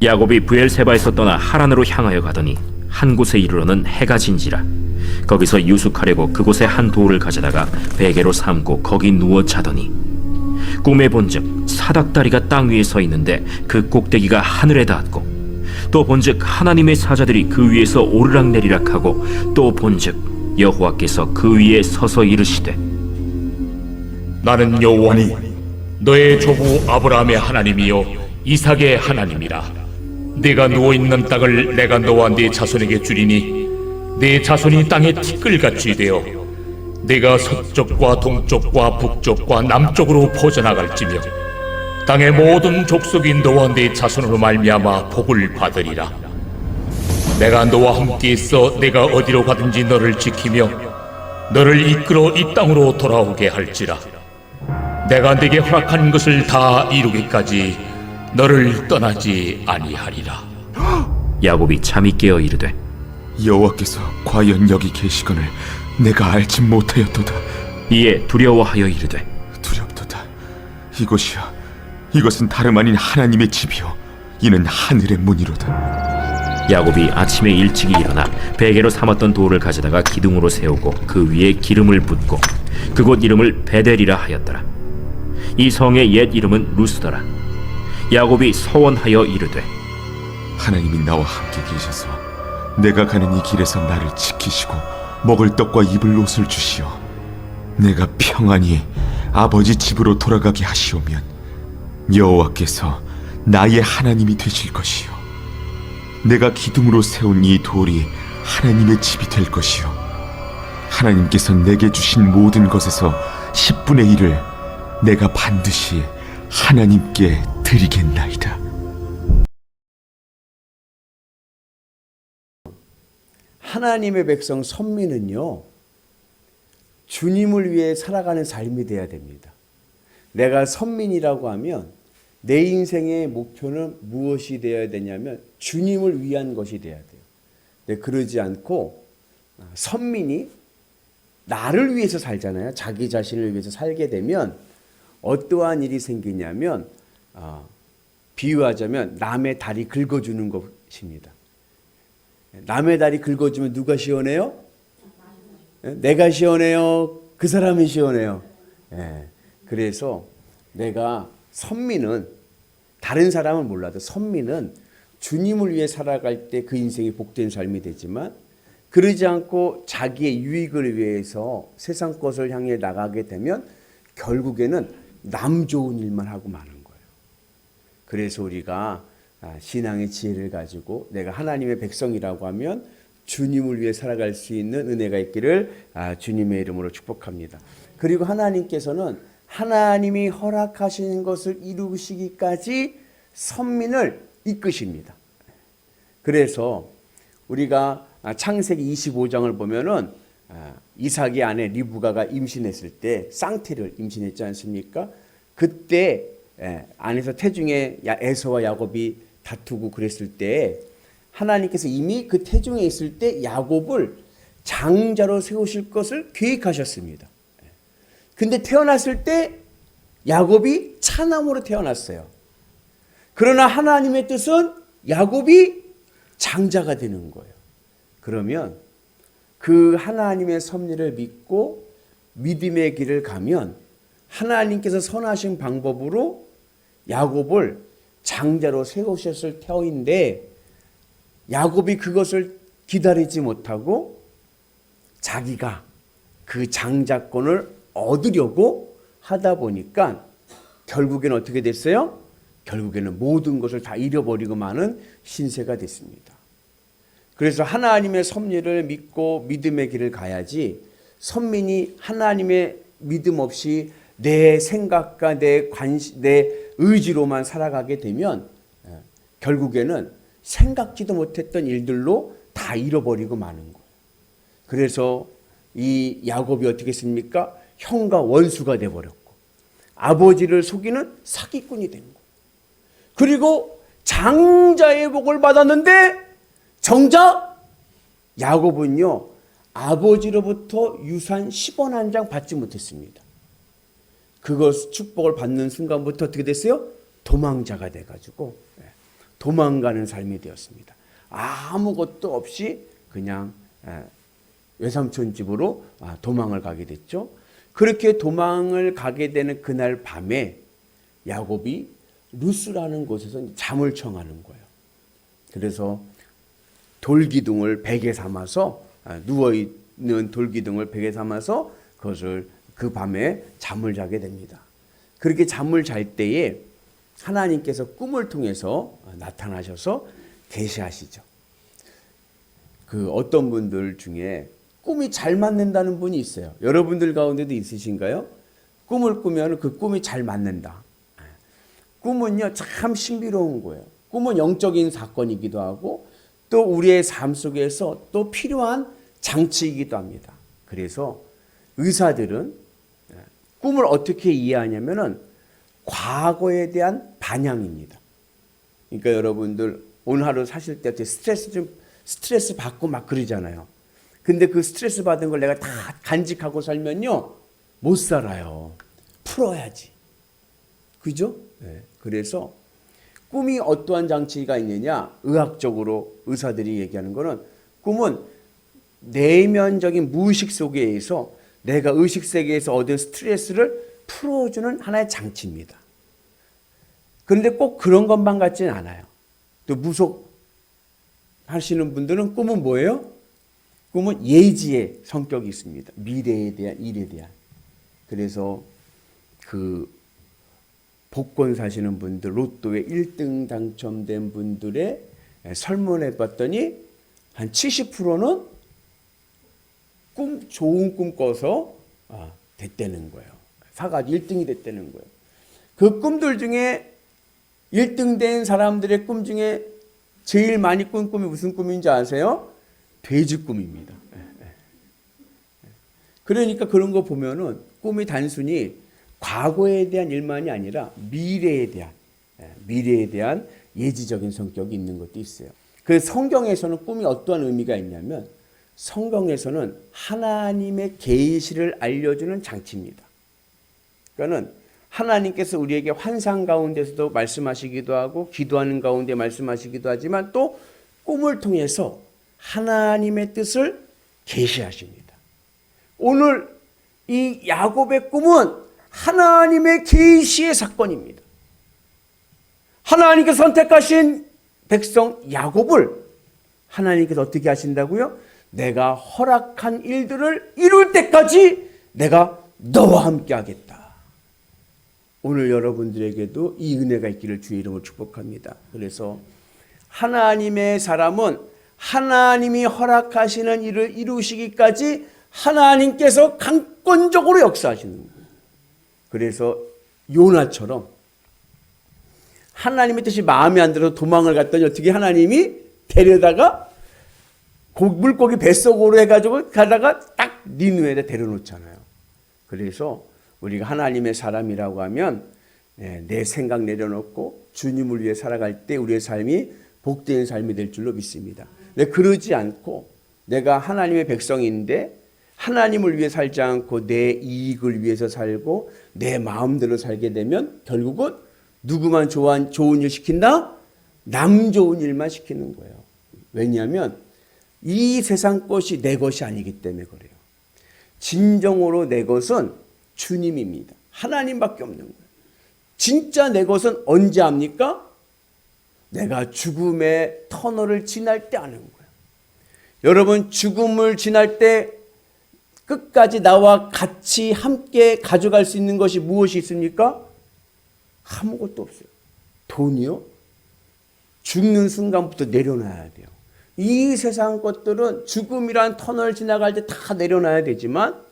야곱이 브엘세바에서 떠나 하란으로 향하여 가더니 한 곳에 이르러는 해가 진지라. 거기서 유숙하려고 그곳에 한 돌을 가져다가 베개로 삼고 거기 누워 자더니 꿈에 본즉 사닥다리가 땅 위에 서 있는데 그 꼭대기가 하늘에 닿았고, 또 본즉 하나님의 사자들이 그 위에서 오르락내리락하고, 또 본즉 여호와께서 그 위에 서서 이르시되 나는 여호와니 너의 조부 아브라함의 하나님이요 이삭의 하나님이라. 네가 누워있는 땅을 내가 너와 네 자손에게 주리니 네 자손이 땅에 티끌같이 되어 네가 서쪽과 동쪽과 북쪽과 남쪽으로 퍼져나갈지며 땅의 모든 족속이 너와 네 자손으로 말미암아 복을 받으리라. 내가 너와 함께 있어 내가 어디로 가든지 너를 지키며 너를 이끌어 이 땅으로 돌아오게 할지라. 내가 네게 허락한 것을 다 이루기까지 너를 떠나지 아니하리라. 야곱이 잠이 깨어 이르되 여호와께서 과연 여기 계시거늘 내가 알지 못하였도다. 이에 두려워하여 이르되 두렵도다. 이곳이야, 이것은 다름 아닌 하나님의 집이요 이는 하늘의 문이로다. 야곱이 아침에 일찍이 일어나 베개로 삼았던 돌을 가져다가 기둥으로 세우고 그 위에 기름을 붓고 그곳 이름을 베델이라 하였더라. 이 성의 옛 이름은 루스더라. 야곱이 서원하여 이르되 하나님이 나와 함께 계셔서 내가 가는 이 길에서 나를 지키시고 먹을 떡과 입을 옷을 주시어 내가 평안히 아버지 집으로 돌아가게 하시오면 여호와께서 나의 하나님이 되실 것이요 내가 기둥으로 세운 이 돌이 하나님의 집이 될 것이요 하나님께서 내게 주신 모든 것에서 10분의 1을 내가 반드시 하나님께 드리겠나이다. 하나님의 백성 선민은요, 주님을 위해 살아가는 삶이 돼야 됩니다. 내가 선민이라고 하면 내 인생의 목표는 무엇이 되어야 되냐면 주님을 위한 것이 돼야 돼요. 근데 그러지 않고 선민이 나를 위해서 살잖아요. 자기 자신을 위해서 살게 되면 어떠한 일이 생기냐면 비유하자면 남의 다리 긁어주는 것입니다. 남의 다리 긁어주면 누가 시원해요? 내가 시원해요? 그 사람이 시원해요? 그래서 내가 선민은 다른 사람은 몰라도 선민은 주님을 위해 살아갈 때 그 인생이 복된 삶이 되지만 그러지 않고 자기의 유익을 위해서 세상 것을 향해 나가게 되면 결국에는 남 좋은 일만 하고 마는 거예요. 그래서 우리가 신앙의 지혜를 가지고 내가 하나님의 백성이라고 하면 주님을 위해 살아갈 수 있는 은혜가 있기를 주님의 이름으로 축복합니다. 그리고 하나님께서는 하나님이 허락하신 것을 이루시기까지 선민을 이끄십니다. 그래서 우리가 창세기 25장을 보면은 이삭의 아내 리브가가 임신했을 때 쌍태를 임신했지 않습니까? 그때 안에서 태중에 에서와 야곱이 다투고 그랬을 때 하나님께서 이미 그 태중에 있을 때 야곱을 장자로 세우실 것을 계획하셨습니다. 근데 태어났을 때 야곱이 차남으로 태어났어요. 그러나 하나님의 뜻은 야곱이 장자가 되는 거예요. 그러면 그 하나님의 섭리를 믿고 믿음의 길을 가면 하나님께서 선하신 방법으로 야곱을 장자로 세우셨을 터인데 야곱이 그것을 기다리지 못하고 자기가 그 장자권을 얻으려고 하다 보니까 결국에는 어떻게 됐어요? 결국에는 모든 것을 다 잃어버리고 마는 신세가 됐습니다. 그래서 하나님의 섭리를 믿고 믿음의 길을 가야지 선민이 하나님의 믿음 없이 내 생각과 내 의지로만 살아가게 되면 결국에는 생각지도 못했던 일들로 다 잃어버리고 마는 거예요. 그래서 이 야곱이 어떻게 했습니까? 형과 원수가 돼버렸고 아버지를 속이는 사기꾼이 된 거예요. 그리고 장자의 복을 받았는데 정작 야곱은요 아버지로부터 유산 10원 한 장 받지 못했습니다. 그것 축복을 받는 순간부터 어떻게 됐어요? 도망자가 돼가지고 도망가는 삶이 되었습니다. 아무것도 없이 그냥 외삼촌 집으로 도망을 가게 됐죠. 그렇게 도망을 가게 되는 그날 밤에 야곱이 루스라는 곳에서 잠을 청하는 거예요. 그래서 돌기둥을 베개 삼아서 누워있는 돌기둥을 베개 삼아서 그것을 그 밤에 잠을 자게 됩니다. 그렇게 잠을 잘 때에 하나님께서 꿈을 통해서 나타나셔서 계시하시죠. 그 어떤 분들 중에 꿈이 잘 맞는다는 분이 있어요. 여러분들 가운데도 있으신가요? 꿈을 꾸면 그 꿈이 잘 맞는다. 꿈은요, 참 신비로운 거예요. 꿈은 영적인 사건이기도 하고 또 우리의 삶 속에서 또 필요한 장치이기도 합니다. 그래서 의사들은 꿈을 어떻게 이해하냐면은 과거에 대한 반향입니다. 그러니까 여러분들 오늘 하루 사실 때 스트레스 받고 막 그러잖아요. 근데 그 스트레스 받은 걸 내가 다 간직하고 살면요, 못 살아요. 풀어야지. 그죠? 네. 그래서 꿈이 어떠한 장치가 있느냐? 의학적으로 의사들이 얘기하는 거는 꿈은 내면적인 무의식 속에서 내가 의식 세계에서 얻은 스트레스를 풀어주는 하나의 장치입니다. 그런데 꼭 그런 것만 같지는 않아요. 또 무속 하시는 분들은 꿈은 뭐예요? 꿈은 예지의 성격이 있습니다. 미래에 대한, 일에 대한. 그래서 그 복권 사시는 분들, 로또에 1등 당첨된 분들의 설문해 봤더니 한 70%는 좋은 꿈 꿔서 됐다는 거예요. 사가지고 1등이 됐다는 거예요. 그 꿈들 중에 1등 된 사람들의 꿈 중에 제일 많이 꾼 꿈이 무슨 꿈인지 아세요? 돼지 꿈입니다. 그러니까 그런 거 보면은 꿈이 단순히 과거에 대한 일만이 아니라 미래에 대한 예지적인 성격이 있는 것도 있어요. 그래서 성경에서는 꿈이 어떠한 의미가 있냐면 성경에서는 하나님의 계시를 알려주는 장치입니다. 그러니까는 하나님께서 우리에게 환상 가운데서도 말씀하시기도 하고 기도하는 가운데 말씀하시기도 하지만 또 꿈을 통해서 하나님의 뜻을 계시하십니다. 오늘 이 야곱의 꿈은 하나님의 계시의 사건입니다. 하나님께서 선택하신 백성 야곱을 하나님께서 어떻게 하신다고요? 내가 허락한 일들을 이룰 때까지 내가 너와 함께 하겠다. 오늘 여러분들에게도 이 은혜가 있기를 주의 이름으로 축복합니다. 그래서 하나님의 사람은 하나님이 허락하시는 일을 이루시기까지 하나님께서 강권적으로 역사하시는 거예요. 그래서 요나처럼 하나님의 뜻이 마음에 안 들어서 도망을 갔더니 어떻게 하나님이 데려다가 물고기 뱃속으로 해가지고 가다가 딱 니느웨에 데려놓잖아요. 그래서 우리가 하나님의 사람이라고 하면 내 생각 내려놓고 주님을 위해 살아갈 때 우리의 삶이 복된 삶이 될 줄로 믿습니다. 그러지 않고 내가 하나님의 백성인데 하나님을 위해 살지 않고 내 이익을 위해서 살고 내 마음대로 살게 되면 결국은 누구만 좋은 일 시킨다? 남 좋은 일만 시키는 거예요. 왜냐하면 이 세상 것이 내 것이 아니기 때문에 그래요. 진정으로 내 것은 주님입니다. 하나님밖에 없는 거예요. 진짜 내 것은 언제 합니까? 내가 죽음의 터널을 지날 때 하는 거예요. 여러분 죽음을 지날 때 끝까지 나와 같이 함께 가져갈 수 있는 것이 무엇이 있습니까? 아무것도 없어요. 돈이요? 죽는 순간부터 내려놔야 돼요. 이 세상 것들은 죽음이란 터널을 지나갈 때 다 내려놔야 되지만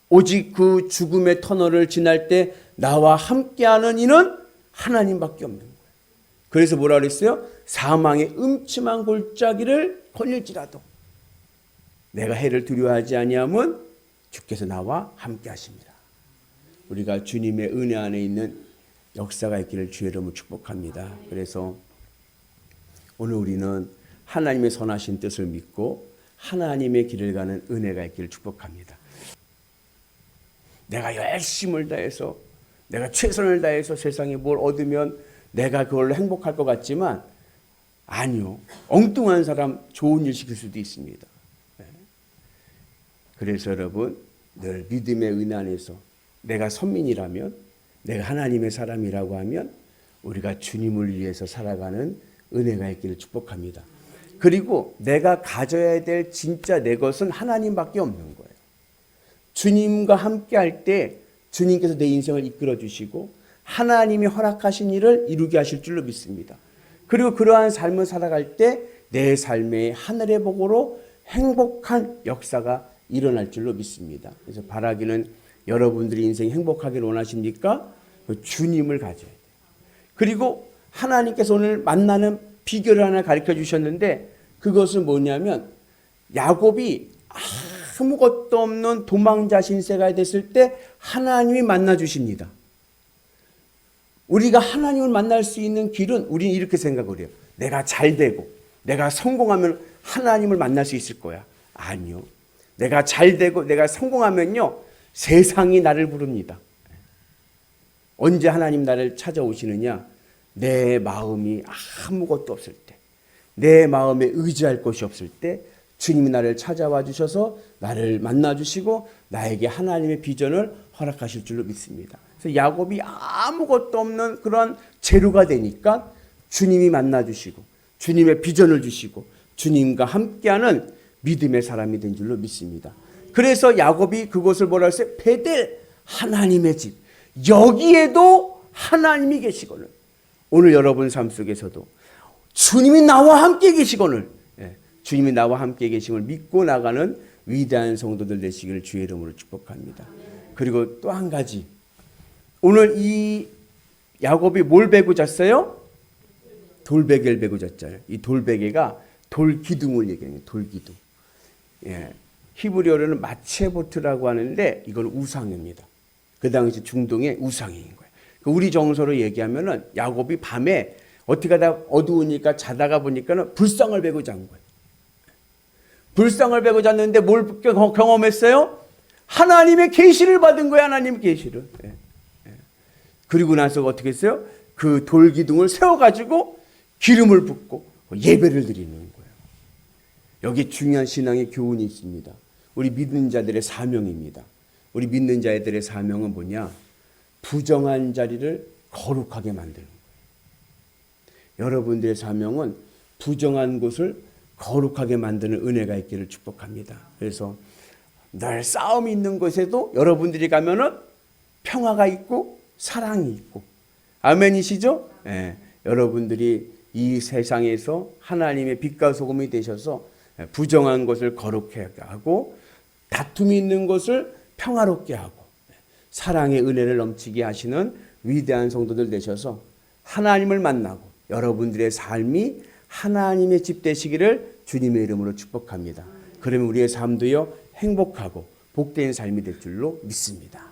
오직 그 죽음의 터널을 지날 때 나와 함께하는 이는 하나님밖에 없는 거예요. 그래서 뭐라 그랬어요? 사망의 음침한 골짜기를 걸릴지라도 내가 해를 두려워하지 아니하면 주께서 나와 함께 하십니다. 우리가 주님의 은혜 안에 있는 역사가 있기를 주의 이름으로 축복합니다. 그래서 오늘 우리는 하나님의 선하신 뜻을 믿고 하나님의 길을 가는 은혜가 있기를 축복합니다. 내가 열심을 다해서 내가 최선을 다해서 세상에 뭘 얻으면 내가 그걸로 행복할 것 같지만 아니요. 엉뚱한 사람 좋은 일 시킬 수도 있습니다. 그래서 여러분 늘 믿음의 은혜 안에서 내가 선민이라면, 내가 하나님의 사람이라고 하면 우리가 주님을 위해서 살아가는 은혜가 있기를 축복합니다. 그리고 내가 가져야 될 진짜 내 것은 하나님밖에 없는 거예요. 주님과 함께 할 때 주님께서 내 인생을 이끌어 주시고 하나님이 허락하신 일을 이루게 하실 줄로 믿습니다. 그리고 그러한 삶을 살아갈 때 내 삶의 하늘의 복으로 행복한 역사가 일어날 줄로 믿습니다. 그래서 바라기는 여러분들이 인생 행복하기를 원하십니까? 주님을 가져야 돼요. 그리고 하나님께서 오늘 만나는 비결을 하나 가르쳐 주셨는데 그것은 뭐냐면 야곱이 아무것도 없는 도망자 신세가 됐을 때 하나님이 만나 주십니다. 우리가 하나님을 만날 수 있는 길은 우리는 이렇게 생각을 해요. 내가 잘 되고 내가 성공하면 하나님을 만날 수 있을 거야. 아니요. 내가 잘 되고 내가 성공하면요 세상이 나를 부릅니다. 언제 하나님 나를 찾아오시느냐? 내 마음이 아무것도 없을 때, 내 마음에 의지할 것이 없을 때 주님이 나를 찾아와 주셔서 나를 만나 주시고 나에게 하나님의 비전을 허락하실 줄로 믿습니다. 그래서 야곱이 아무것도 없는 그런 재료가 되니까 주님이 만나 주시고 주님의 비전을 주시고 주님과 함께하는 믿음의 사람이 된 줄로 믿습니다. 그래서 야곱이 그곳을 뭐라 했어요? 베델, 하나님의 집. 여기에도 하나님이 계시거늘. 오늘 여러분 삶 속에서도 주님이 나와 함께 계시거늘, 주님이 나와 함께 계심을 믿고 나가는 위대한 성도들 되시기를 주의 이름으로 축복합니다. 그리고 또 한 가지, 오늘 이 야곱이 뭘 베고 잤어요? 돌베개를 베고 잤잖아요. 이 돌베개가 돌기둥을 얘기해요. 돌기둥. 히브리어로는 마체보트라고 하는데 이건 우상입니다. 그 당시 중동의 우상인 거예요. 우리 정서로 얘기하면은 야곱이 밤에 어떻게 하다 어두우니까 자다가 보니까는 불상을 베고 잔 거예요. 불상을 베고 잤는데 뭘 경험했어요? 하나님의 계시를 받은 거예요. 하나님의 계시를. 그리고 나서 어떻게 했어요? 그 돌기둥을 세워가지고 기름을 붓고 예배를 드리는 거예요. 여기 중요한 신앙의 교훈이 있습니다. 우리 믿는 자들의 사명입니다. 우리 믿는 자들의 사명은 뭐냐? 부정한 자리를 거룩하게 만드는 거예요. 여러분들의 사명은 부정한 곳을 거룩하게 만드는 은혜가 있기를 축복합니다. 그래서 늘 싸움이 있는 곳에도 여러분들이 가면은 평화가 있고 사랑이 있고, 아멘이시죠? 여러분들이 이 세상에서 하나님의 빛과 소금이 되셔서 부정한 것을 거룩하게 하고 다툼이 있는 것을 평화롭게 하고 사랑의 은혜를 넘치게 하시는 위대한 성도들 되셔서 하나님을 만나고 여러분들의 삶이 하나님의 집 되시기를 주님의 이름으로 축복합니다. 그러면 우리의 삶도요 행복하고 복된 삶이 될 줄로 믿습니다.